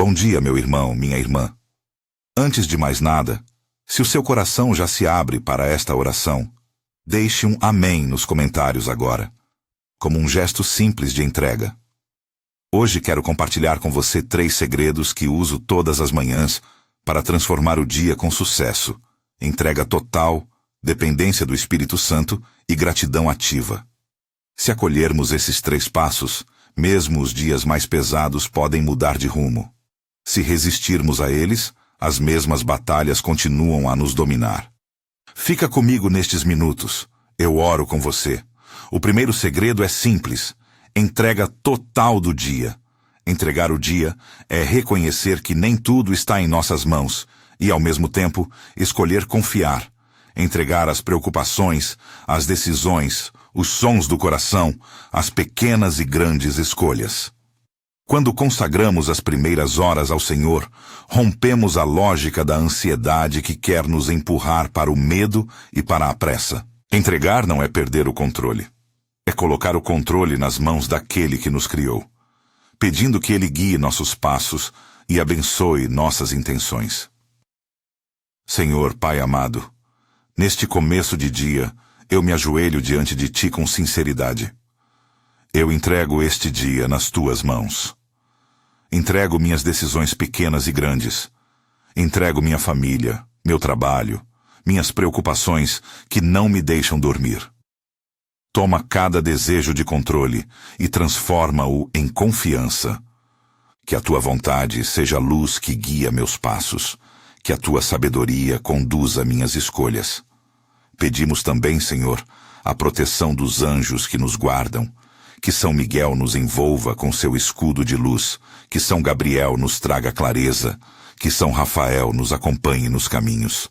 Bom dia, meu irmão, minha irmã. Antes de mais nada, se o seu coração já se abre para esta oração, deixe um amém nos comentários agora, como um gesto simples de entrega. Hoje quero compartilhar com você 3 segredos que uso todas as manhãs para transformar o dia com sucesso, entrega total, dependência do Espírito Santo e gratidão ativa. Se acolhermos esses 3 passos, mesmo os dias mais pesados podem mudar de rumo. Se resistirmos a eles, as mesmas batalhas continuam a nos dominar. Fica comigo nestes minutos. Eu oro com você. O primeiro segredo é simples: entrega total do dia. Entregar o dia é reconhecer que nem tudo está em nossas mãos e, ao mesmo tempo, escolher confiar. Entregar as preocupações, as decisões, os sons do coração, as pequenas e grandes escolhas. Quando consagramos as primeiras horas ao Senhor, rompemos a lógica da ansiedade que quer nos empurrar para o medo e para a pressa. Entregar não é perder o controle. É colocar o controle nas mãos daquele que nos criou, pedindo que Ele guie nossos passos e abençoe nossas intenções. Senhor, Pai amado, neste começo de dia, eu me ajoelho diante de Ti com sinceridade. Eu entrego este dia nas Tuas mãos. Entrego minhas decisões pequenas e grandes. Entrego minha família, meu trabalho, minhas preocupações que não me deixam dormir. Toma cada desejo de controle e transforma-o em confiança. Que a Tua vontade seja a luz que guia meus passos. Que a Tua sabedoria conduza minhas escolhas. Pedimos também, Senhor, a proteção dos anjos que nos guardam. Que São Miguel nos envolva com seu escudo de luz. Que São Gabriel nos traga clareza. Que São Rafael nos acompanhe nos caminhos.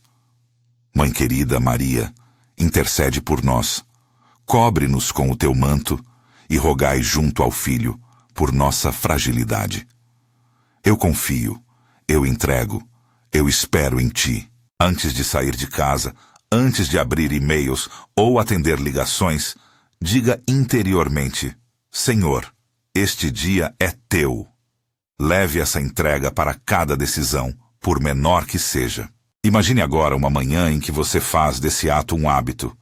Mãe querida Maria, intercede por nós. Cobre-nos com o Teu manto e rogai junto ao Filho por nossa fragilidade. Eu confio, eu entrego, eu espero em Ti. Antes de sair de casa, antes de abrir e-mails ou atender ligações, diga interiormente: Senhor, este dia é Teu. Leve essa entrega para cada decisão, por menor que seja. Imagine agora uma manhã em que você faz desse ato um hábito.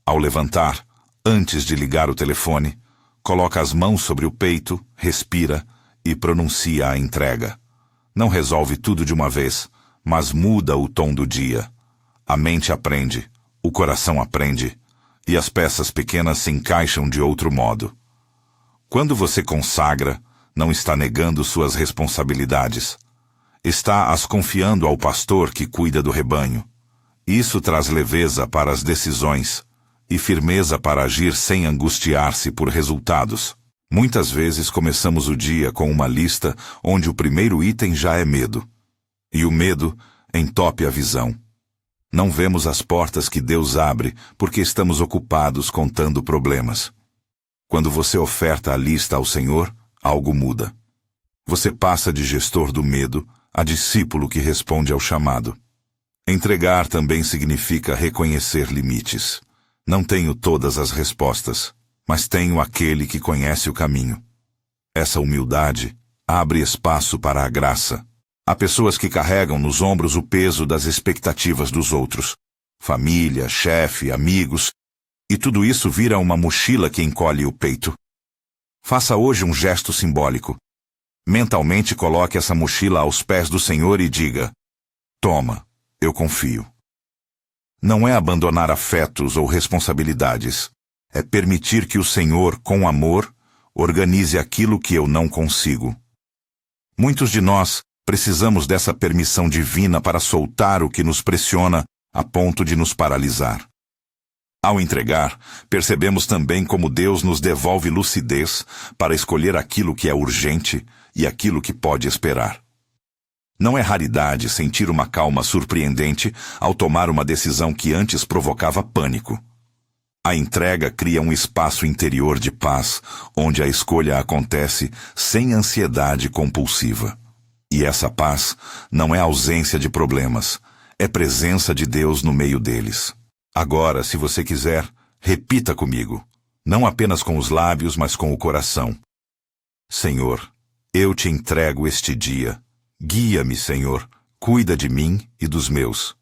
Ao levantar, antes de ligar o telefone, coloca as mãos sobre o peito, respira e pronuncia a entrega. Não resolve tudo de uma vez, mas muda o tom do dia. A mente aprende, o coração aprende, e as peças pequenas se encaixam de outro modo. Quando você consagra, não está negando suas responsabilidades. Está as confiando ao pastor que cuida do rebanho. Isso traz leveza para as decisões e firmeza para agir sem angustiar-se por resultados. Muitas vezes começamos o dia com uma lista onde o primeiro item já é medo. E o medo entope a visão. Não vemos as portas que Deus abre porque estamos ocupados contando problemas. Quando você oferta a lista ao Senhor, algo muda. Você passa de gestor do medo a discípulo que responde ao chamado. Entregar também significa reconhecer limites. Não tenho todas as respostas, mas tenho aquele que conhece o caminho. Essa humildade abre espaço para a graça. Há pessoas que carregam nos ombros o peso das expectativas dos outros. Família, chefe, amigos. E tudo isso vira uma mochila que encolhe o peito. Faça hoje um gesto simbólico. Mentalmente coloque essa mochila aos pés do Senhor e diga: Toma, eu confio. Não é abandonar afetos ou responsabilidades. É permitir que o Senhor, com amor, organize aquilo que eu não consigo. Muitos de nós precisamos dessa permissão divina para soltar o que nos pressiona a ponto de nos paralisar. Ao entregar, percebemos também como Deus nos devolve lucidez para escolher aquilo que é urgente e aquilo que pode esperar. Não é raridade sentir uma calma surpreendente ao tomar uma decisão que antes provocava pânico. A entrega cria um espaço interior de paz, onde a escolha acontece sem ansiedade compulsiva. E essa paz não é ausência de problemas, é presença de Deus no meio deles. Agora, se você quiser, repita comigo, não apenas com os lábios, mas com o coração. Senhor, eu te entrego este dia, Guia-me, Senhor, cuida de mim e dos meus.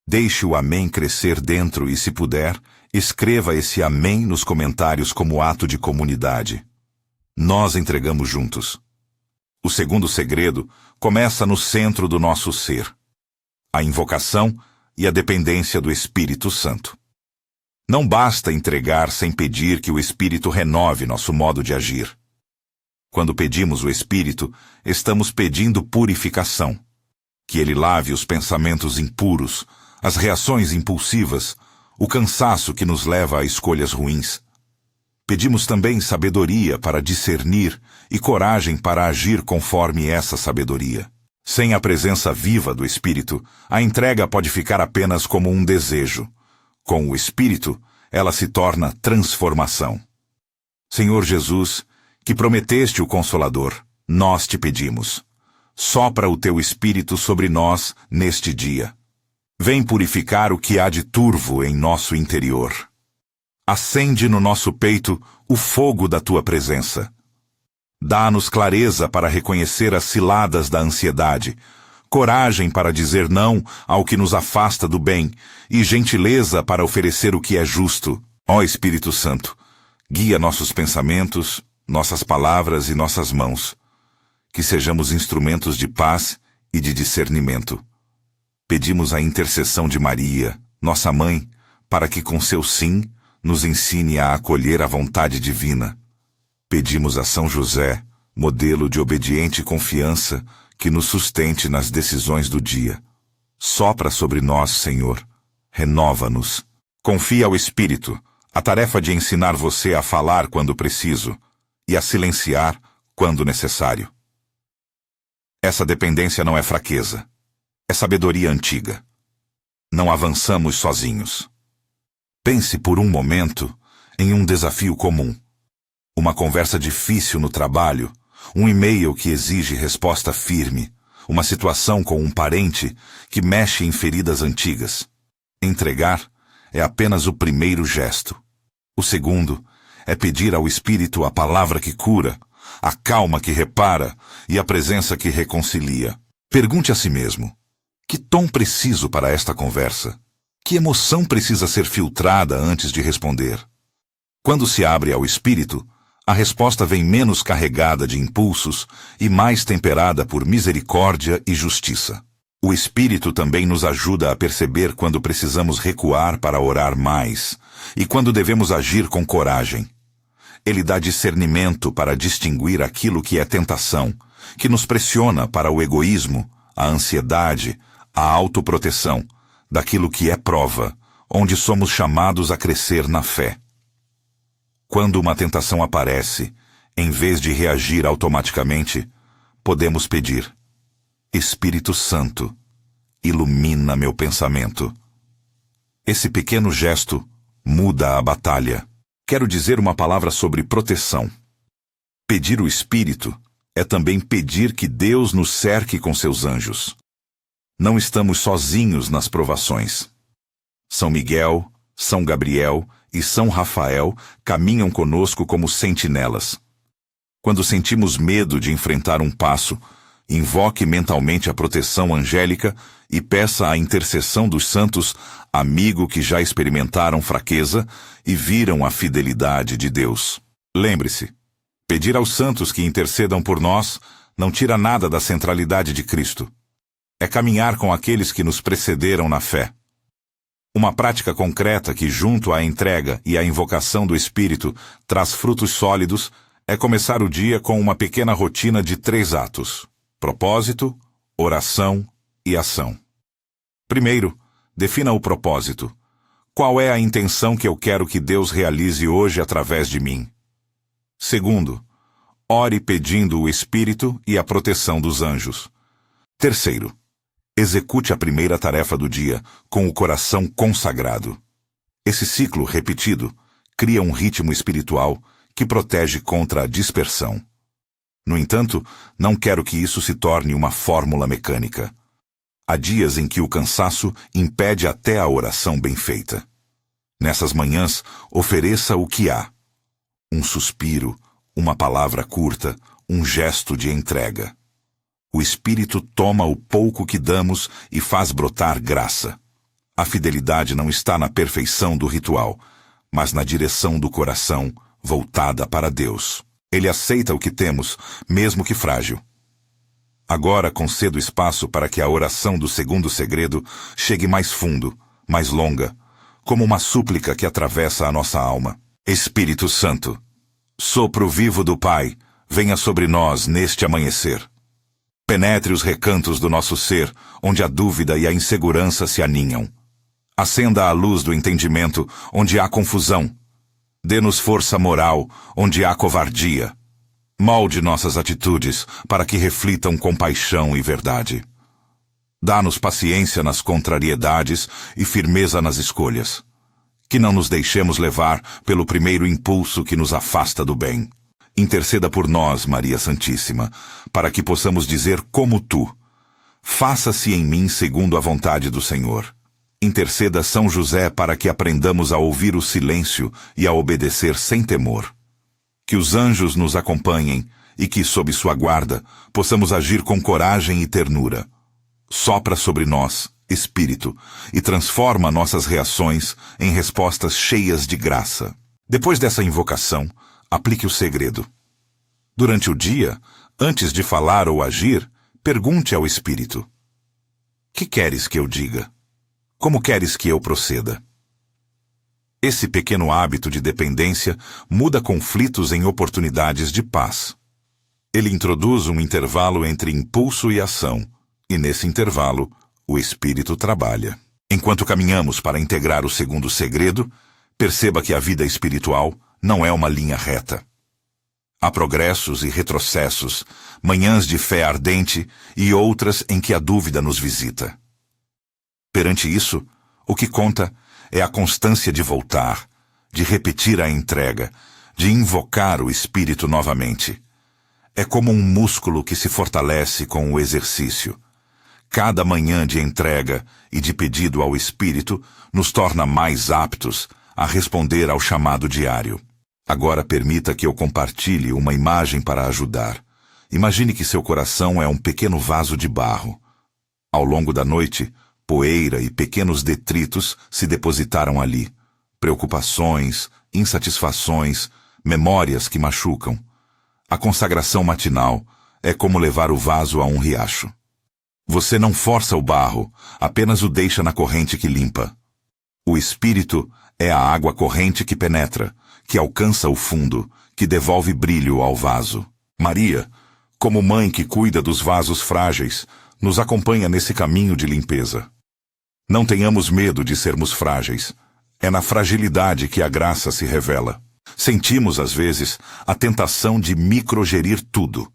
Deixe o amém crescer dentro e, se puder, escreva esse amém nos comentários como ato de comunidade. Nós entregamos juntos. O segundo segredo começa no centro do nosso ser: a invocação e a dependência do Espírito Santo. Não basta entregar sem pedir que o Espírito renove nosso modo de agir. Quando pedimos o Espírito, estamos pedindo purificação. Que ele lave os pensamentos impuros, as reações impulsivas, o cansaço que nos leva a escolhas ruins. Pedimos também sabedoria para discernir e coragem para agir conforme essa sabedoria. Sem a presença viva do Espírito, a entrega pode ficar apenas como um desejo. Com o Espírito, ela se torna transformação. Senhor Jesus, que prometeste o Consolador, nós te pedimos: sopra o teu Espírito sobre nós neste dia. Vem purificar o que há de turvo em nosso interior. Acende no nosso peito o fogo da tua presença. Dá-nos clareza para reconhecer as ciladas da ansiedade, coragem para dizer não ao que nos afasta do bem e gentileza para oferecer o que é justo. Ó Espírito Santo, guia nossos pensamentos, nossas palavras e nossas mãos. Que sejamos instrumentos de paz e de discernimento. Pedimos a intercessão de Maria, nossa mãe, para que com seu sim nos ensine a acolher a vontade divina. Pedimos a São José, modelo de obediente confiança, que nos sustente nas decisões do dia. Sopra sobre nós, Senhor. Renova-nos. Confia ao Espírito a tarefa de ensinar você a falar quando preciso e a silenciar quando necessário. Essa dependência não é fraqueza. É sabedoria antiga. Não avançamos sozinhos. Pense por um momento em um desafio comum. Uma conversa difícil no trabalho, um e-mail que exige resposta firme, uma situação com um parente que mexe em feridas antigas. Entregar é apenas o primeiro gesto. O segundo é pedir ao Espírito a palavra que cura, a calma que repara e a presença que reconcilia. Pergunte a si mesmo: que tom preciso para esta conversa? Que emoção precisa ser filtrada antes de responder? Quando se abre ao Espírito, a resposta vem menos carregada de impulsos e mais temperada por misericórdia e justiça. O Espírito também nos ajuda a perceber quando precisamos recuar para orar mais e quando devemos agir com coragem. Ele dá discernimento para distinguir aquilo que é tentação, que nos pressiona para o egoísmo, a ansiedade, a autoproteção, daquilo que é prova, onde somos chamados a crescer na fé. Quando uma tentação aparece, em vez de reagir automaticamente, podemos pedir: Espírito Santo, ilumina meu pensamento. Esse pequeno gesto muda a batalha. Quero dizer uma palavra sobre proteção. Pedir o Espírito é também pedir que Deus nos cerque com seus anjos. Não estamos sozinhos nas provações. São Miguel, São Gabriel e São Rafael caminham conosco como sentinelas. Quando sentimos medo de enfrentar um passo, invoque mentalmente a proteção angélica e peça a intercessão dos santos, amigo que já experimentaram fraqueza e viram a fidelidade de Deus. Lembre-se, pedir aos santos que intercedam por nós não tira nada da centralidade de Cristo. É caminhar com aqueles que nos precederam na fé. Uma prática concreta que, junto à entrega e à invocação do Espírito, traz frutos sólidos, é começar o dia com uma pequena rotina de 3 atos: propósito, oração e ação. Primeiro, defina o propósito. Qual é a intenção que eu quero que Deus realize hoje através de mim? Segundo, ore pedindo o Espírito e a proteção dos anjos. Terceiro, execute a primeira tarefa do dia com o coração consagrado. Esse ciclo repetido cria um ritmo espiritual que protege contra a dispersão. No entanto, não quero que isso se torne uma fórmula mecânica. Há dias em que o cansaço impede até a oração bem feita. Nessas manhãs, ofereça o que há: um suspiro, uma palavra curta, um gesto de entrega. O Espírito toma o pouco que damos e faz brotar graça. A fidelidade não está na perfeição do ritual, mas na direção do coração, voltada para Deus. Ele aceita o que temos, mesmo que frágil. Agora concedo espaço para que a oração do segundo segredo chegue mais fundo, mais longa, como uma súplica que atravessa a nossa alma. Espírito Santo, sopro vivo do Pai, venha sobre nós neste amanhecer. Penetre os recantos do nosso ser, onde a dúvida e a insegurança se aninham. Acenda a luz do entendimento, onde há confusão. Dê-nos força moral, onde há covardia. Molde nossas atitudes para que reflitam compaixão e verdade. Dá-nos paciência nas contrariedades e firmeza nas escolhas. Que não nos deixemos levar pelo primeiro impulso que nos afasta do bem. Interceda por nós, Maria Santíssima, para que possamos dizer como tu: faça-se em mim segundo a vontade do Senhor. Interceda São José para que aprendamos a ouvir o silêncio e a obedecer sem temor. Que os anjos nos acompanhem e que, sob sua guarda, possamos agir com coragem e ternura. Sopra sobre nós, Espírito, e transforma nossas reações em respostas cheias de graça. Depois dessa invocação, aplique o segredo. Durante o dia, antes de falar ou agir, pergunte ao Espírito: que queres que eu diga? Como queres que eu proceda? Esse pequeno hábito de dependência muda conflitos em oportunidades de paz. Ele introduz um intervalo entre impulso e ação, e nesse intervalo, o Espírito trabalha. Enquanto caminhamos para integrar o segundo segredo, perceba que a vida espiritual não é uma linha reta. Há progressos e retrocessos, manhãs de fé ardente e outras em que a dúvida nos visita. Perante isso, o que conta é a constância de voltar, de repetir a entrega, de invocar o Espírito novamente. É como um músculo que se fortalece com o exercício. Cada manhã de entrega e de pedido ao Espírito nos torna mais aptos a responder ao chamado diário. Agora permita que eu compartilhe uma imagem para ajudar. Imagine que seu coração é um pequeno vaso de barro. Ao longo da noite, poeira e pequenos detritos se depositaram ali. Preocupações, insatisfações, memórias que machucam. A consagração matinal é como levar o vaso a um riacho. Você não força o barro, apenas o deixa na corrente que limpa. O Espírito é a água corrente que penetra, que alcança o fundo, que devolve brilho ao vaso. Maria, como mãe que cuida dos vasos frágeis, nos acompanha nesse caminho de limpeza. Não tenhamos medo de sermos frágeis. É na fragilidade que a graça se revela. Sentimos, às vezes, a tentação de microgerir tudo,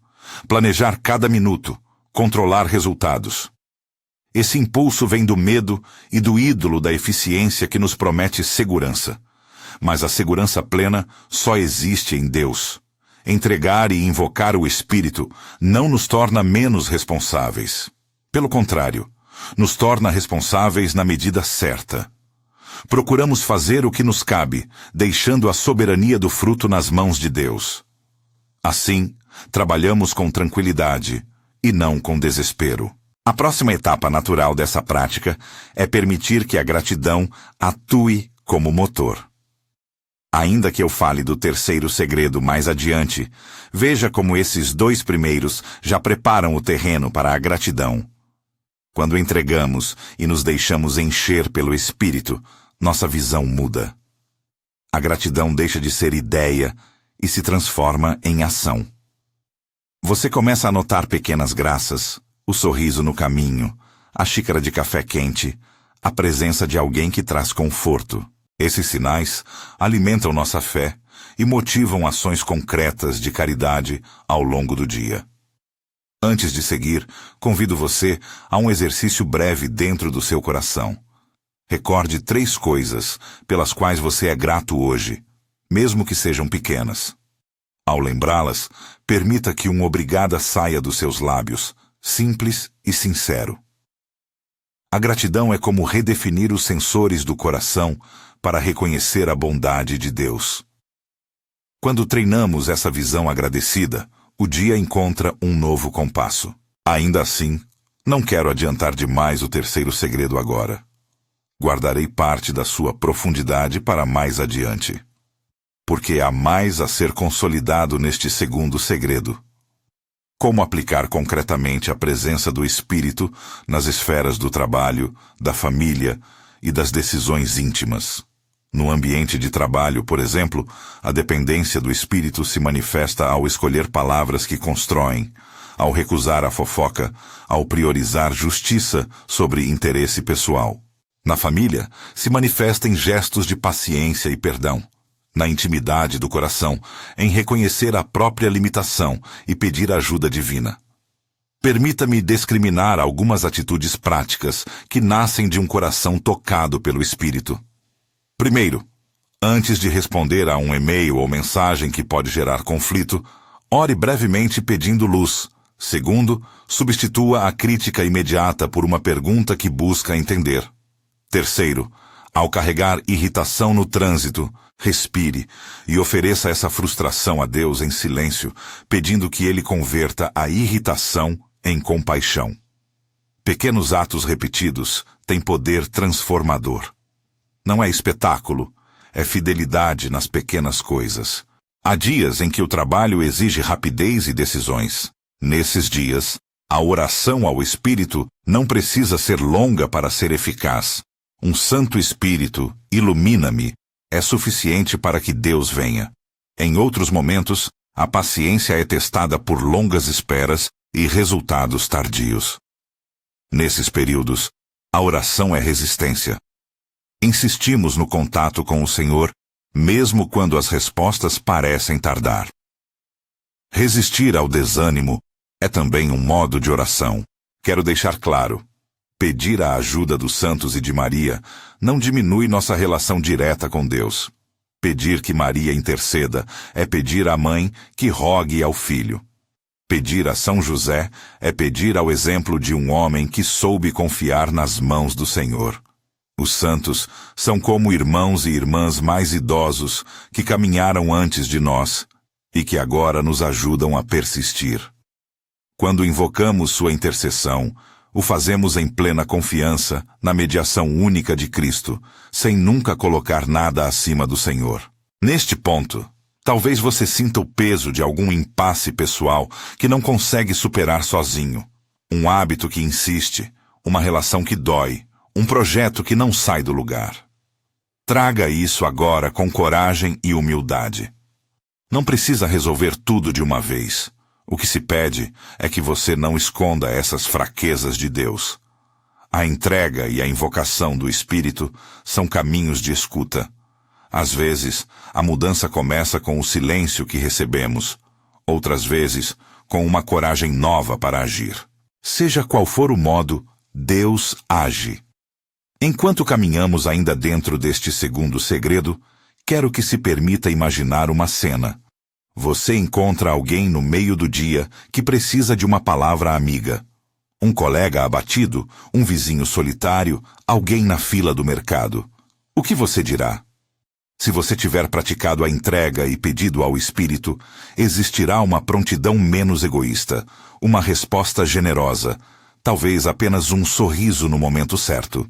planejar cada minuto, controlar resultados. Esse impulso vem do medo e do ídolo da eficiência que nos promete segurança. Mas a segurança plena só existe em Deus. Entregar e invocar o Espírito não nos torna menos responsáveis. Pelo contrário, nos torna responsáveis na medida certa. Procuramos fazer o que nos cabe, deixando a soberania do fruto nas mãos de Deus. Assim, trabalhamos com tranquilidade e não com desespero. A próxima etapa natural dessa prática é permitir que a gratidão atue como motor. Ainda que eu fale do terceiro segredo mais adiante, veja como esses dois primeiros já preparam o terreno para a gratidão. Quando entregamos e nos deixamos encher pelo Espírito, nossa visão muda. A gratidão deixa de ser ideia e se transforma em ação. Você começa a notar pequenas graças, o sorriso no caminho, a xícara de café quente, a presença de alguém que traz conforto. Esses sinais alimentam nossa fé e motivam ações concretas de caridade ao longo do dia. Antes de seguir, convido você a um exercício breve dentro do seu coração. Recorde 3 coisas pelas quais você é grato hoje, mesmo que sejam pequenas. Ao lembrá-las, permita que um obrigada saia dos seus lábios, simples e sincero. A gratidão é como redefinir os sensores do coração para reconhecer a bondade de Deus. Quando treinamos essa visão agradecida, o dia encontra um novo compasso. Ainda assim, não quero adiantar demais o terceiro segredo agora. Guardarei parte da sua profundidade para mais adiante. Porque há mais a ser consolidado neste segundo segredo. Como aplicar concretamente a presença do Espírito nas esferas do trabalho, da família e das decisões íntimas. No ambiente de trabalho, por exemplo, a dependência do Espírito se manifesta ao escolher palavras que constroem, ao recusar a fofoca, ao priorizar justiça sobre interesse pessoal. Na família, se manifesta em gestos de paciência e perdão. Na intimidade do coração, em reconhecer a própria limitação e pedir ajuda divina. Permita-me discriminar algumas atitudes práticas que nascem de um coração tocado pelo Espírito. Primeiro, antes de responder a um e-mail ou mensagem que pode gerar conflito, ore brevemente pedindo luz. Segundo, substitua a crítica imediata por uma pergunta que busca entender. Terceiro, ao carregar irritação no trânsito, respire e ofereça essa frustração a Deus em silêncio, pedindo que Ele converta a irritação em compaixão. Pequenos atos repetidos têm poder transformador. Não é espetáculo, é fidelidade nas pequenas coisas. Há dias em que o trabalho exige rapidez e decisões. Nesses dias, a oração ao Espírito não precisa ser longa para ser eficaz. Um Santo Espírito, ilumina-me, é suficiente para que Deus venha. Em outros momentos, a paciência é testada por longas esperas e resultados tardios. Nesses períodos, a oração é resistência. Insistimos no contato com o Senhor, mesmo quando as respostas parecem tardar. Resistir ao desânimo é também um modo de oração. Quero deixar claro. Pedir a ajuda dos santos e de Maria não diminui nossa relação direta com Deus. Pedir que Maria interceda é pedir à mãe que rogue ao filho. Pedir a São José é pedir ao exemplo de um homem que soube confiar nas mãos do Senhor. Os santos são como irmãos e irmãs mais idosos que caminharam antes de nós e que agora nos ajudam a persistir. Quando invocamos sua intercessão, o fazemos em plena confiança na mediação única de Cristo, sem nunca colocar nada acima do Senhor. Neste ponto, talvez você sinta o peso de algum impasse pessoal que não consegue superar sozinho. Um hábito que insiste, uma relação que dói, um projeto que não sai do lugar. Traga isso agora com coragem e humildade. Não precisa resolver tudo de uma vez. O que se pede é que você não esconda essas fraquezas de Deus. A entrega e a invocação do Espírito são caminhos de escuta. Às vezes, a mudança começa com o silêncio que recebemos. Outras vezes, com uma coragem nova para agir. Seja qual for o modo, Deus age. Enquanto caminhamos ainda dentro deste segundo segredo, quero que se permita imaginar uma cena. Você encontra alguém no meio do dia que precisa de uma palavra amiga. Um colega abatido, um vizinho solitário, alguém na fila do mercado. O que você dirá? Se você tiver praticado a entrega e pedido ao Espírito, existirá uma prontidão menos egoísta, uma resposta generosa, talvez apenas um sorriso no momento certo.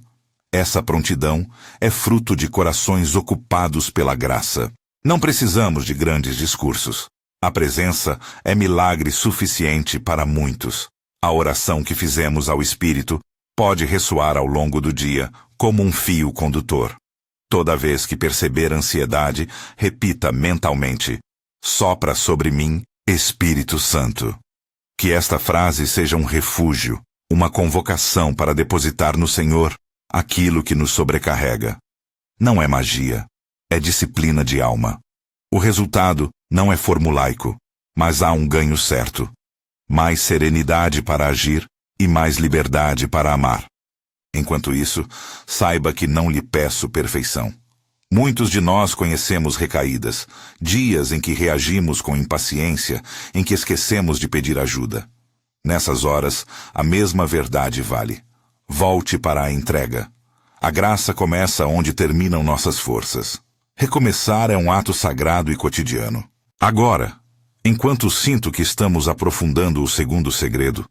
Essa prontidão é fruto de corações ocupados pela graça. Não precisamos de grandes discursos. A presença é milagre suficiente para muitos. A oração que fizemos ao Espírito pode ressoar ao longo do dia como um fio condutor. Toda vez que perceber ansiedade, repita mentalmente: sopra sobre mim, Espírito Santo. Que esta frase seja um refúgio, uma convocação para depositar no Senhor aquilo que nos sobrecarrega. Não é magia. É disciplina de alma. O resultado não é formulaico, mas há um ganho certo. Mais serenidade para agir e mais liberdade para amar. Enquanto isso, saiba que não lhe peço perfeição. Muitos de nós conhecemos recaídas, dias em que reagimos com impaciência, em que esquecemos de pedir ajuda. Nessas horas, a mesma verdade vale. Volte para a entrega. A graça começa onde terminam nossas forças. Recomeçar é um ato sagrado e cotidiano. Agora, enquanto sinto que estamos aprofundando o segundo segredo,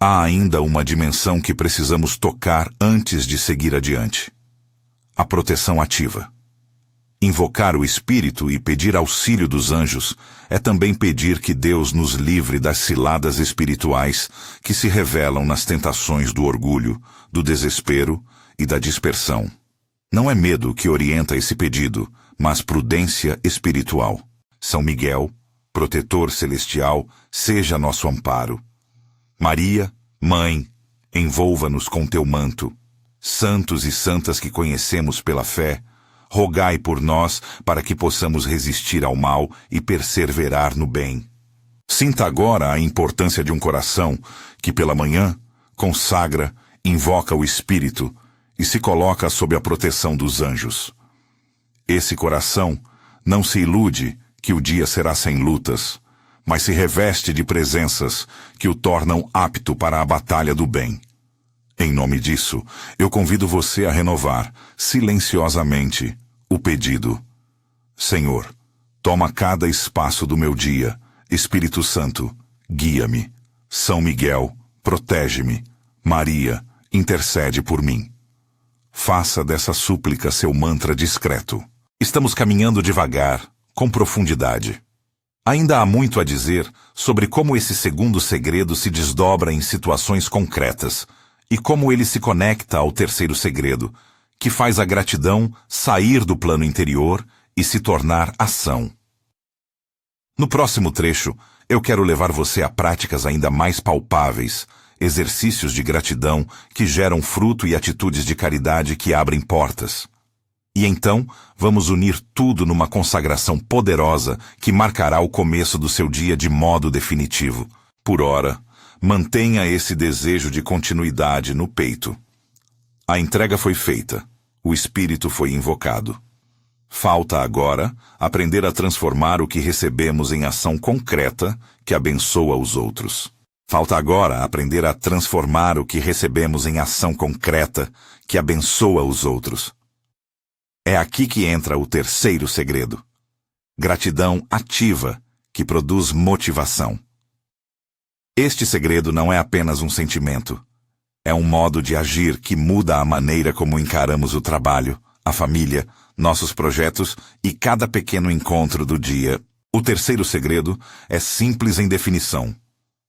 há ainda uma dimensão que precisamos tocar antes de seguir adiante: a proteção ativa. Invocar o Espírito e pedir auxílio dos anjos é também pedir que Deus nos livre das ciladas espirituais que se revelam nas tentações do orgulho, do desespero e da dispersão. Não é medo que orienta esse pedido, mas prudência espiritual. São Miguel, protetor celestial, seja nosso amparo. Maria, Mãe, envolva-nos com teu manto. Santos e santas que conhecemos pela fé, rogai por nós para que possamos resistir ao mal e perseverar no bem. Sinta agora a importância de um coração que pela manhã consagra, invoca o Espírito e se coloca sob a proteção dos anjos. Esse coração não se ilude que o dia será sem lutas, mas se reveste de presenças que o tornam apto para a batalha do bem. Em nome disso, eu convido você a renovar, silenciosamente, o pedido: Senhor, toma cada espaço do meu dia. Espírito Santo, guia-me. São Miguel, protege-me. Maria, intercede por mim. Faça dessa súplica seu mantra discreto. Estamos caminhando devagar, com profundidade. Ainda há muito a dizer sobre como esse segundo segredo se desdobra em situações concretas e como ele se conecta ao terceiro segredo, que faz a gratidão sair do plano interior e se tornar ação. No próximo trecho, eu quero levar você a práticas ainda mais palpáveis, exercícios de gratidão que geram fruto e atitudes de caridade que abrem portas. E então, vamos unir tudo numa consagração poderosa que marcará o começo do seu dia de modo definitivo. Por ora, mantenha esse desejo de continuidade no peito. A entrega foi feita. O Espírito foi invocado. Falta agora aprender a transformar o que recebemos em ação concreta que abençoa os outros. Falta agora aprender a transformar o que recebemos em ação concreta que abençoa os outros. É aqui que entra o terceiro segredo: gratidão ativa, que produz motivação. Este segredo não é apenas um sentimento. É um modo de agir que muda a maneira como encaramos o trabalho, a família, nossos projetos e cada pequeno encontro do dia. O terceiro segredo é simples em definição: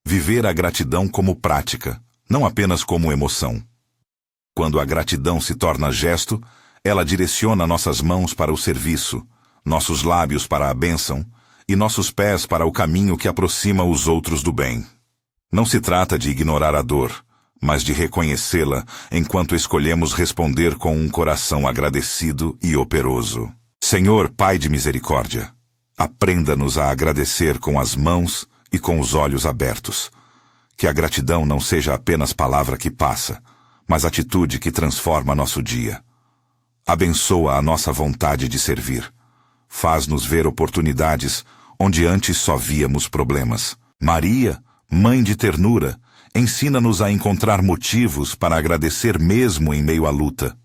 viver a gratidão como prática, não apenas como emoção. Quando a gratidão se torna gesto, ela direciona nossas mãos para o serviço, nossos lábios para a bênção e nossos pés para o caminho que aproxima os outros do bem. Não se trata de ignorar a dor, mas de reconhecê-la enquanto escolhemos responder com um coração agradecido e operoso. Senhor, Pai de misericórdia, aprenda-nos a agradecer com as mãos e com os olhos abertos. Que a gratidão não seja apenas palavra que passa, mas atitude que transforma nosso dia. Abençoa a nossa vontade de servir. Faz-nos ver oportunidades onde antes só víamos problemas. Maria, Mãe de ternura, ensina-nos a encontrar motivos para agradecer mesmo em meio à luta.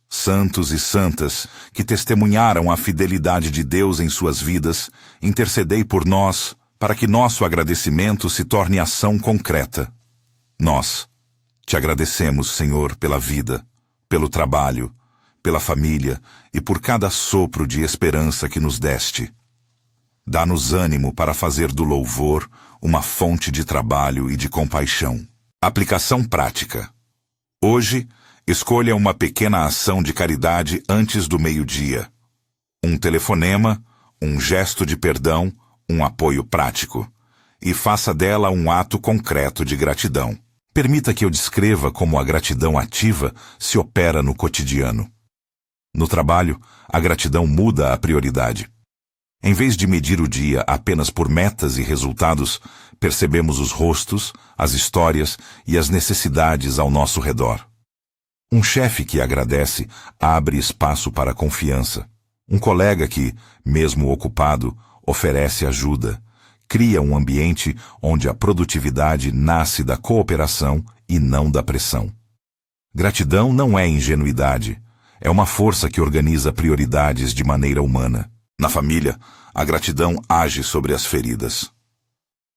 Santos e santas que testemunharam a fidelidade de Deus em suas vidas, intercedei por nós para que nosso agradecimento se torne ação concreta. Nós te agradecemos, Senhor, pela vida, pelo trabalho, pela família e por cada sopro de esperança que nos deste. Dá-nos ânimo para fazer do louvor uma fonte de trabalho e de compaixão. Aplicação prática. Hoje, escolha uma pequena ação de caridade antes do meio-dia. Um telefonema, um gesto de perdão, um apoio prático. E faça dela um ato concreto de gratidão. Permita que eu descreva como a gratidão ativa se opera no cotidiano. No trabalho, a gratidão muda a prioridade. Em vez de medir o dia apenas por metas e resultados, percebemos os rostos, as histórias e as necessidades ao nosso redor. Um chefe que agradece abre espaço para a confiança. Um colega que, mesmo ocupado, oferece ajuda. Cria um ambiente onde a produtividade nasce da cooperação e não da pressão. Gratidão não é ingenuidade. É uma força que organiza prioridades de maneira humana. Na família, a gratidão age sobre as feridas.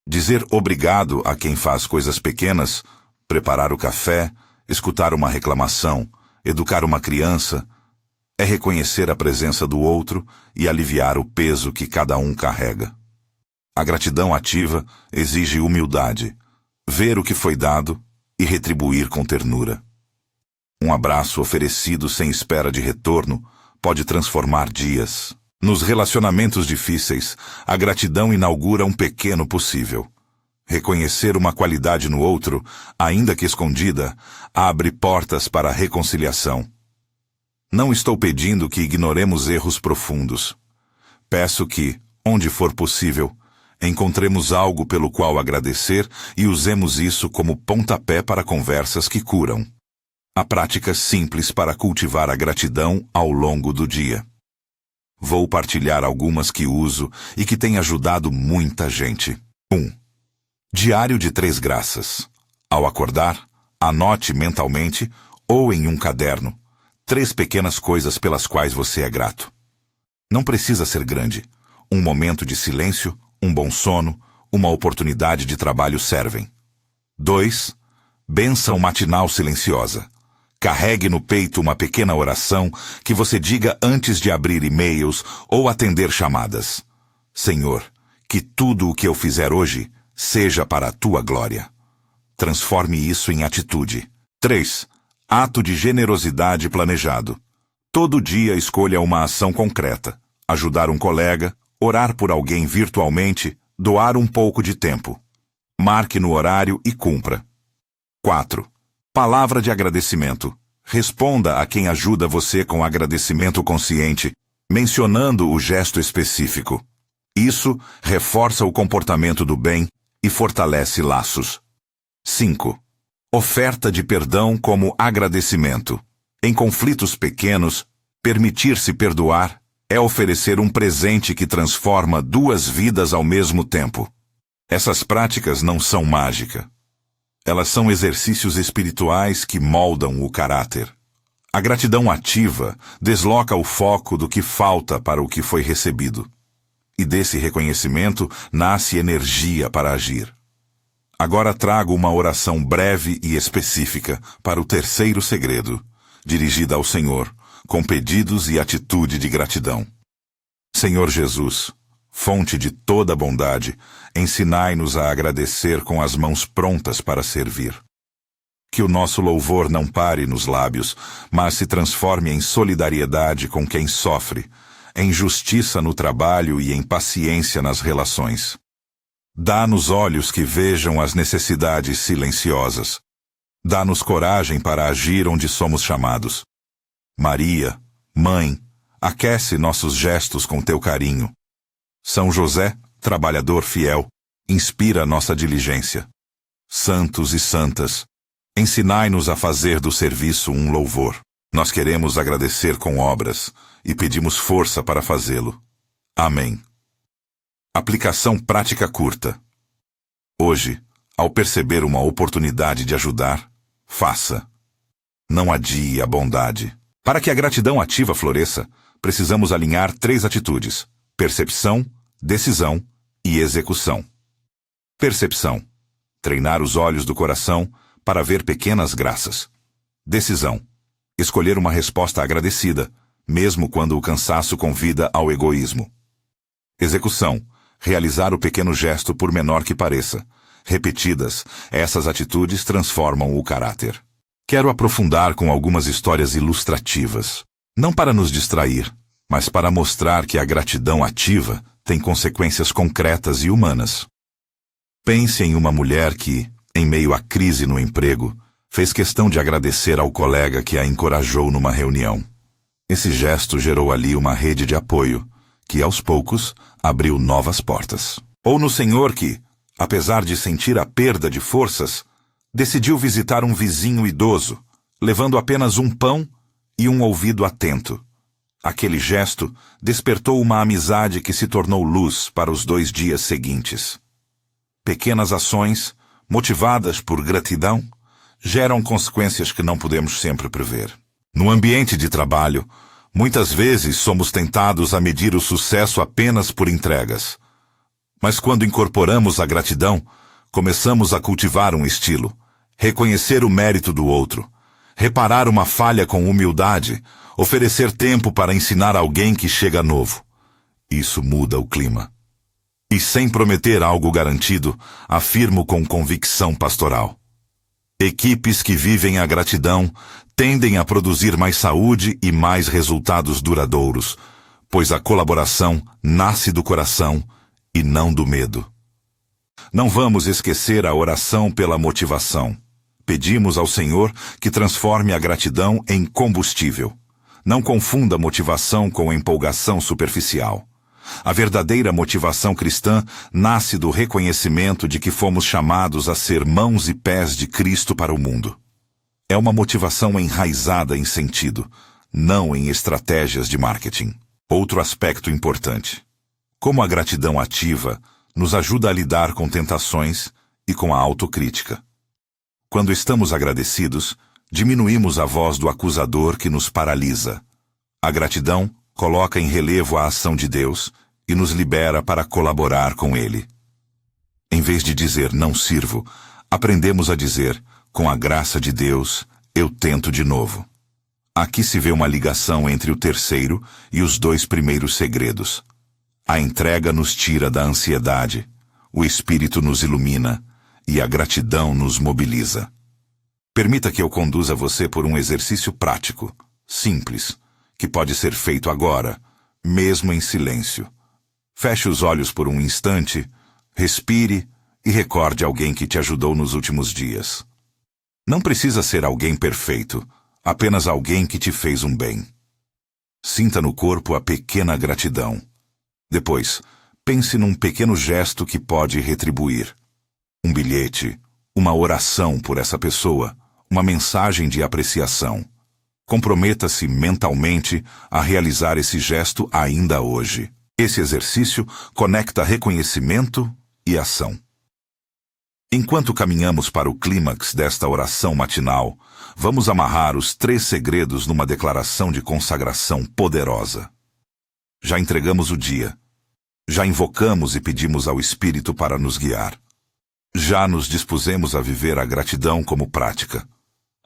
Dizer obrigado a quem faz coisas pequenas Preparar o café, escutar uma reclamação, educar uma criança, é reconhecer a presença do outro e aliviar o peso que cada um carrega. A gratidão ativa exige humildade, ver o que foi dado e retribuir com ternura. Um abraço oferecido sem espera de retorno pode transformar dias. Nos relacionamentos difíceis, a gratidão inaugura um pequeno possível. Reconhecer uma qualidade no outro, ainda que escondida, abre portas para a reconciliação. Não estou pedindo que ignoremos erros profundos. Peço que, onde for possível, encontremos algo pelo qual agradecer e usemos isso como pontapé para conversas que curam. Há práticas simples para cultivar a gratidão ao longo do dia. Vou partilhar algumas que uso e que têm ajudado muita gente. 1. Diário de 3 graças. Ao acordar, anote mentalmente ou em um caderno 3 pequenas coisas pelas quais você é grato. Não precisa ser grande. Um momento de silêncio, um bom sono, uma oportunidade de trabalho servem. 2. Bênção matinal silenciosa. Carregue no peito uma pequena oração que você diga antes de abrir e-mails ou atender chamadas. Senhor, que tudo o que eu fizer hoje seja para a tua glória. Transforme isso em atitude. 3. Ato de generosidade planejado. Todo dia escolha uma ação concreta. Ajudar um colega, orar por alguém virtualmente, doar um pouco de tempo. Marque no horário e cumpra. 4. Palavra de agradecimento. Responda a quem ajuda você com agradecimento consciente, mencionando o gesto específico. Isso reforça o comportamento do bem e fortalece laços. 5. Oferta de perdão como agradecimento. Em conflitos pequenos, permitir-se perdoar é oferecer um presente que transforma 2 vidas ao mesmo tempo. Essas práticas não são mágica. Elas são exercícios espirituais que moldam o caráter. A gratidão ativa desloca o foco do que falta para o que foi recebido. E desse reconhecimento nasce energia para agir. Agora trago uma oração breve e específica para o 3º segredo, dirigida ao Senhor, com pedidos e atitude de gratidão. Senhor Jesus, fonte de toda bondade, ensinai-nos a agradecer com as mãos prontas para servir. Que o nosso louvor não pare nos lábios, mas se transforme em solidariedade com quem sofre, em justiça no trabalho e em paciência nas relações. Dá-nos olhos que vejam as necessidades silenciosas. Dá-nos coragem para agir onde somos chamados. Maria, Mãe, aquece nossos gestos com teu carinho. São José, trabalhador fiel, inspira nossa diligência. Santos e santas, ensinai-nos a fazer do serviço um louvor. Nós queremos agradecer com obras e pedimos força para fazê-lo. Amém. Aplicação prática curta. Hoje, ao perceber uma oportunidade de ajudar, faça. Não adie a bondade. Para que a gratidão ativa floresça, precisamos alinhar 3 atitudes: percepção, decisão e execução. Percepção. Treinar os olhos do coração para ver pequenas graças. Decisão. Escolher uma resposta agradecida, mesmo quando o cansaço convida ao egoísmo. Execução. Realizar o pequeno gesto por menor que pareça. Repetidas, essas atitudes transformam o caráter. Quero aprofundar com algumas histórias ilustrativas. Não para nos distrair, mas para mostrar que a gratidão ativa tem consequências concretas e humanas. Pense em uma mulher que, em meio à crise no emprego, fez questão de agradecer ao colega que a encorajou numa reunião. Esse gesto gerou ali uma rede de apoio, que aos poucos abriu novas portas. Ou no senhor que, apesar de sentir a perda de forças, decidiu visitar um vizinho idoso, levando apenas um pão e um ouvido atento. Aquele gesto despertou uma amizade que se tornou luz para os 2 dias seguintes. Pequenas ações, motivadas por gratidão, geram consequências que não podemos sempre prever. No ambiente de trabalho, muitas vezes somos tentados a medir o sucesso apenas por entregas. Mas quando incorporamos a gratidão, começamos a cultivar um estilo. reconhecer o mérito do outro, reparar uma falha com humildade, oferecer tempo para ensinar alguém que chega novo. Isso muda o clima. E sem prometer algo garantido, afirmo com convicção pastoral. Equipes que vivem a gratidão tendem a produzir mais saúde e mais resultados duradouros, pois a colaboração nasce do coração e não do medo. Não vamos esquecer a oração pela motivação. Pedimos ao Senhor que transforme a gratidão em combustível. Não confunda motivação com empolgação superficial. A verdadeira motivação cristã nasce do reconhecimento de que fomos chamados a ser mãos e pés de Cristo para o mundo. É uma motivação enraizada em sentido, não em estratégias de marketing. Outro aspecto importante. Como a gratidão ativa nos ajuda a lidar com tentações e com a autocrítica. Quando estamos agradecidos, diminuímos a voz do acusador que nos paralisa. A gratidão coloca em relevo a ação de Deus e nos libera para colaborar com Ele. Em vez de dizer não sirvo, aprendemos a dizer, com a graça de Deus, eu tento de novo. Aqui se vê uma ligação entre o terceiro e os dois primeiros segredos. A entrega nos tira da ansiedade, o Espírito nos ilumina e a gratidão nos mobiliza. Permita que eu conduza você por um exercício prático, simples, que pode ser feito agora, mesmo em silêncio. Feche os olhos por um instante, respire e recorde alguém que te ajudou nos últimos dias. Não precisa ser alguém perfeito, apenas alguém que te fez um bem. Sinta no corpo a pequena gratidão. Depois, pense num pequeno gesto que pode retribuir. Um bilhete, uma oração por essa pessoa, uma mensagem de apreciação. Comprometa-se mentalmente a realizar esse gesto ainda hoje. Esse exercício conecta reconhecimento e ação. Enquanto caminhamos para o clímax desta oração matinal, vamos amarrar os 3 segredos numa declaração de consagração poderosa. Já entregamos o dia. Já invocamos e pedimos ao Espírito para nos guiar. Já nos dispusemos a viver a gratidão como prática.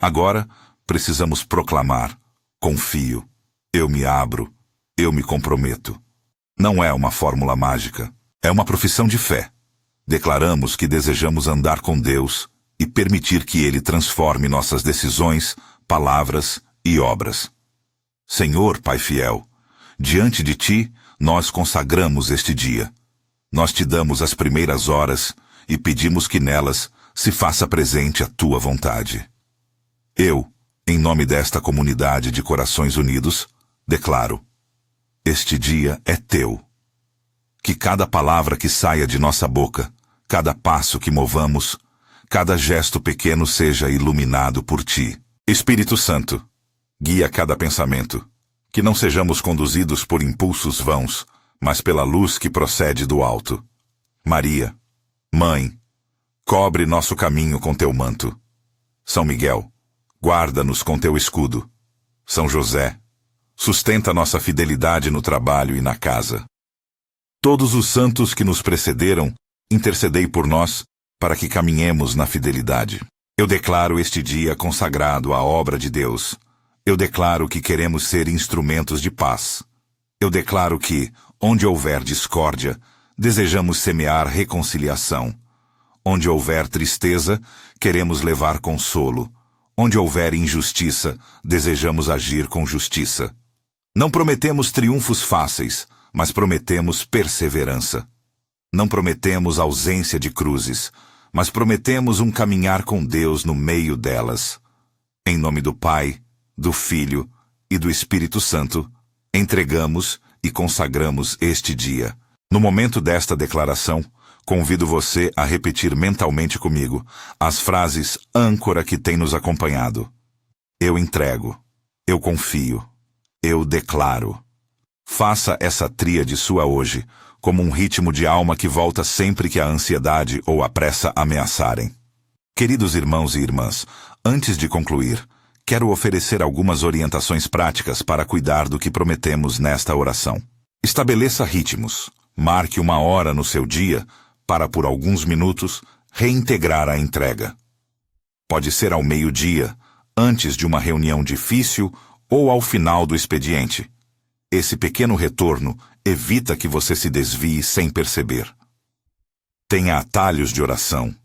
Agora, precisamos proclamar: confio, eu me abro, eu me comprometo. Não é uma fórmula mágica, é uma profissão de fé. Declaramos que desejamos andar com Deus e permitir que Ele transforme nossas decisões, palavras e obras. Senhor, Pai fiel, diante de Ti, nós consagramos este dia. Nós Te damos as primeiras horas e pedimos que nelas se faça presente a Tua vontade. Eu, em nome desta comunidade de corações unidos, declaro: este dia é Teu. Que cada palavra que saia de nossa boca, cada passo que movamos, cada gesto pequeno seja iluminado por Ti. Espírito Santo, guia cada pensamento, que não sejamos conduzidos por impulsos vãos, mas pela luz que procede do alto. Maria, Mãe, cobre nosso caminho com Teu manto. São Miguel, guarda-nos com Teu escudo. São José, sustenta nossa fidelidade no trabalho e na casa. Todos os santos que nos precederam, intercedei por nós, para que caminhemos na fidelidade. Eu declaro este dia consagrado à obra de Deus. Eu declaro que queremos ser instrumentos de paz. Eu declaro que, onde houver discórdia, desejamos semear reconciliação. Onde houver tristeza, queremos levar consolo. Onde houver injustiça, desejamos agir com justiça. Não prometemos triunfos fáceis, mas prometemos perseverança. Não prometemos ausência de cruzes, mas prometemos um caminhar com Deus no meio delas. Em nome do Pai, do Filho e do Espírito Santo, entregamos e consagramos este dia. No momento desta declaração, convido você a repetir mentalmente comigo as frases âncora que têm nos acompanhado. Eu entrego, eu confio, eu declaro. Faça essa tríade sua hoje, como um ritmo de alma que volta sempre que a ansiedade ou a pressa ameaçarem. Queridos irmãos e irmãs, antes de concluir, quero oferecer algumas orientações práticas para cuidar do que prometemos nesta oração. Estabeleça ritmos. Marque uma hora no seu dia para, por alguns minutos, reintegrar a entrega. Pode ser ao meio-dia, antes de uma reunião difícil ou ao final do expediente. Esse pequeno retorno evita que você se desvie sem perceber. Tenha atalhos de oração.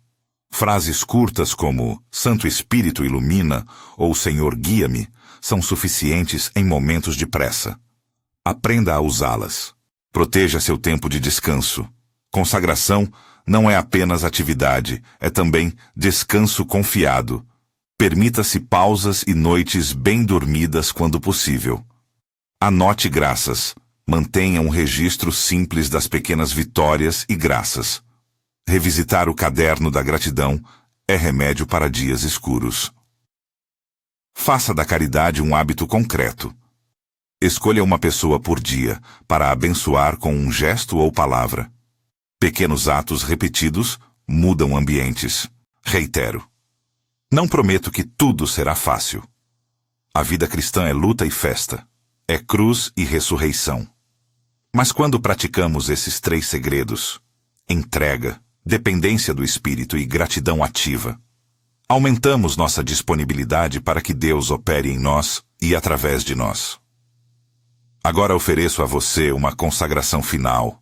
Frases curtas como Santo Espírito ilumina ou Senhor guia-me são suficientes em momentos de pressa. Aprenda a usá-las. Proteja seu tempo de descanso. Consagração não é apenas atividade, é também descanso confiado. Permita-se pausas e noites bem dormidas quando possível. Anote graças. Mantenha um registro simples das pequenas vitórias e graças. Revisitar o caderno da gratidão é remédio para dias escuros. Faça da caridade um hábito concreto. Escolha uma pessoa por dia para abençoar com um gesto ou palavra. Pequenos atos repetidos mudam ambientes. Reitero. Não prometo que tudo será fácil. A vida cristã é luta e festa. É cruz e ressurreição. Mas quando praticamos esses 3 segredos, entrega, dependência do Espírito e gratidão ativa, aumentamos nossa disponibilidade para que Deus opere em nós e através de nós. Agora ofereço a você uma consagração final,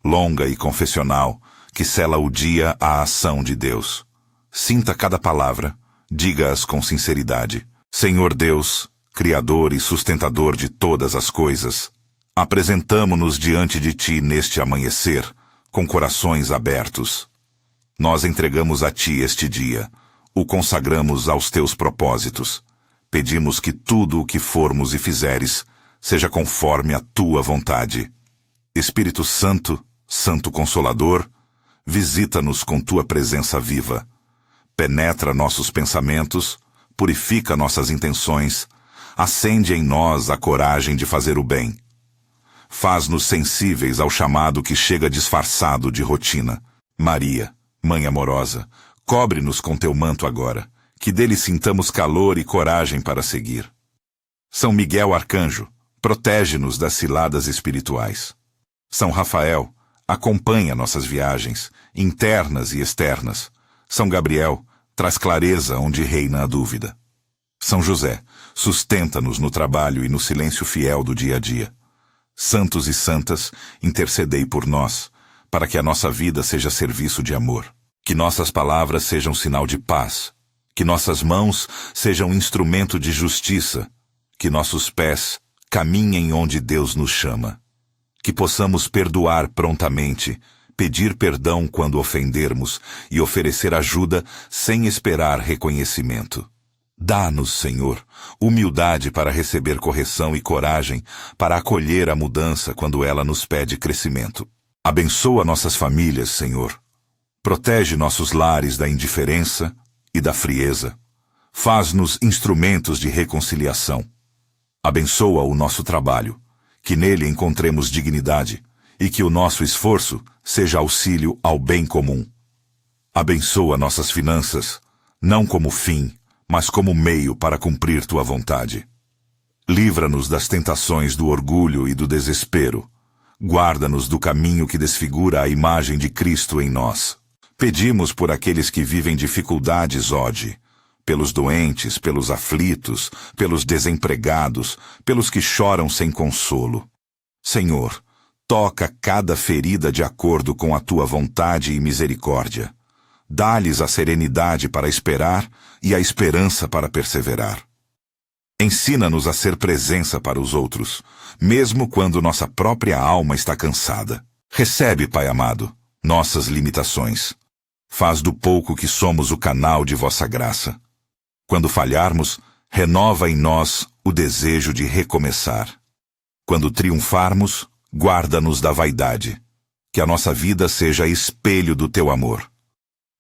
longa e confessional, que sela o dia à ação de Deus. Sinta cada palavra, diga-as com sinceridade. Senhor Deus, Criador e sustentador de todas as coisas, apresentamo-nos diante de Ti neste amanhecer, com corações abertos. Nós entregamos a Ti este dia, o consagramos aos Teus propósitos. Pedimos que tudo o que formos e fizeres seja conforme a Tua vontade. Espírito Santo, Santo Consolador, visita-nos com Tua presença viva. Penetra nossos pensamentos, purifica nossas intenções, acende em nós a coragem de fazer o bem. Faz-nos sensíveis ao chamado que chega disfarçado de rotina. Maria, Mãe amorosa, cobre-nos com Teu manto agora, que dele sintamos calor e coragem para seguir. São Miguel Arcanjo, protege-nos das ciladas espirituais. São Rafael, acompanha nossas viagens, internas e externas. São Gabriel, traz clareza onde reina a dúvida. São José, sustenta-nos no trabalho e no silêncio fiel do dia a dia. Santos e santas, intercedei por nós, para que a nossa vida seja serviço de amor. Que nossas palavras sejam sinal de paz. Que nossas mãos sejam instrumento de justiça. Que nossos pés caminhem onde Deus nos chama. Que possamos perdoar prontamente, pedir perdão quando ofendermos e oferecer ajuda sem esperar reconhecimento. Dá-nos, Senhor, humildade para receber correção e coragem para acolher a mudança quando ela nos pede crescimento. Abençoa nossas famílias, Senhor. Protege nossos lares da indiferença e da frieza. Faz-nos instrumentos de reconciliação. Abençoa o nosso trabalho, que nele encontremos dignidade e que o nosso esforço seja auxílio ao bem comum. Abençoa nossas finanças, não como fim, mas como meio para cumprir Tua vontade. Livra-nos das tentações do orgulho e do desespero. Guarda-nos do caminho que desfigura a imagem de Cristo em nós. Pedimos por aqueles que vivem dificuldades hoje, pelos doentes, pelos aflitos, pelos desempregados, pelos que choram sem consolo. Senhor, toca cada ferida de acordo com a Tua vontade e misericórdia. Dá-lhes a serenidade para esperar e a esperança para perseverar. Ensina-nos a ser presença para os outros, mesmo quando nossa própria alma está cansada. Recebe, Pai amado, nossas limitações. Faz do pouco que somos o canal de vossa graça. Quando falharmos, renova em nós o desejo de recomeçar. Quando triunfarmos, guarda-nos da vaidade. Que a nossa vida seja espelho do Teu amor.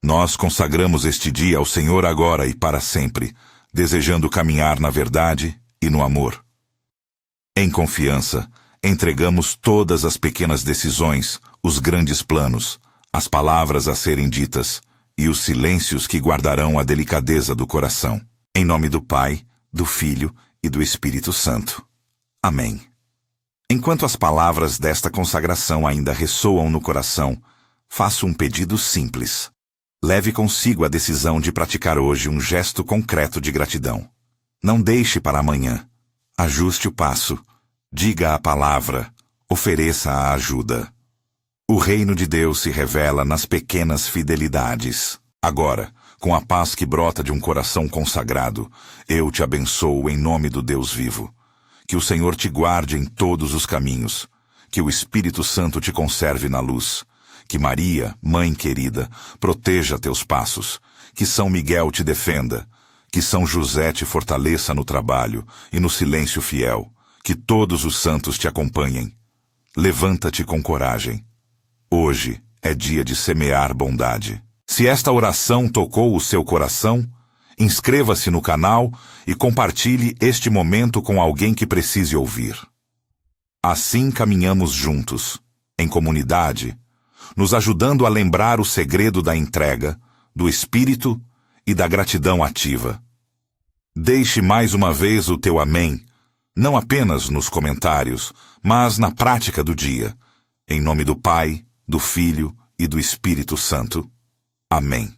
Nós consagramos este dia ao Senhor agora e para sempre, desejando caminhar na verdade e no amor. Em confiança, entregamos todas as pequenas decisões, os grandes planos, as palavras a serem ditas e os silêncios que guardarão a delicadeza do coração. Em nome do Pai, do Filho e do Espírito Santo. Amém. Enquanto as palavras desta consagração ainda ressoam no coração, faço um pedido simples. Leve consigo a decisão de praticar hoje um gesto concreto de gratidão. Não deixe para amanhã. Ajuste o passo. Diga a palavra. Ofereça a ajuda. O reino de Deus se revela nas pequenas fidelidades. Agora, com a paz que brota de um coração consagrado, eu te abençoo em nome do Deus vivo. Que o Senhor te guarde em todos os caminhos. Que o Espírito Santo te conserve na luz. Que Maria, Mãe querida, proteja teus passos. Que São Miguel te defenda. Que São José te fortaleça no trabalho e no silêncio fiel. Que todos os santos te acompanhem. Levanta-te com coragem. Hoje é dia de semear bondade. Se esta oração tocou o seu coração, inscreva-se no canal e compartilhe este momento com alguém que precise ouvir. Assim caminhamos juntos, em comunidade, nos ajudando a lembrar o segredo da entrega, do espírito e da gratidão ativa. Deixe mais uma vez o teu amém, não apenas nos comentários, mas na prática do dia. Em nome do Pai, do Filho e do Espírito Santo. Amém.